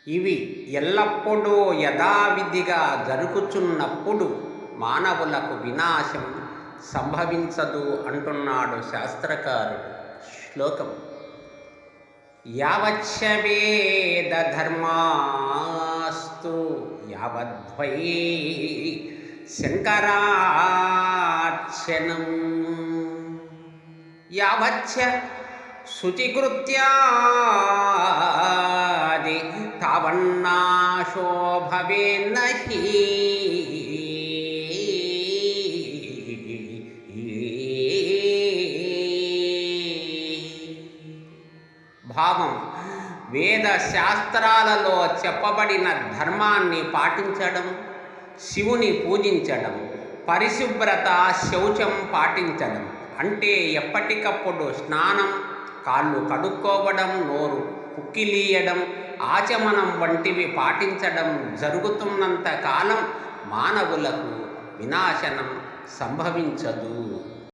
ఇవి ఎల్లప్పుడూ యథావిధిగా జరుగుతున్నప్పుడు మానవులకు వినాశం సంభవించదు అంటున్నాడు శాస్త్రకారుడు. శ్లోకం: యావచ్చ వేద ధర్మాస్తు యావద్వై శంకరార్చనం యావచ్చ శుచికృత్యాది తావన్నాశో భవేన్నహి. భావం: వేద శాస్త్రాలలో చెప్పబడిన ధర్మాన్ని పాటించడం, శివుని పూజించడం, పరిశుభ్రత, శౌచం పాటించడం అంటే ఎప్పటికప్పుడు స్నానం, కాళ్ళు కడుక్కోవడం, నోరు పుక్కిలీయడం, ఆచమనం వంటివి పాటించడం జరుగుతున్నంత కాలం మానవులకు వినాశనం సంభవించదు.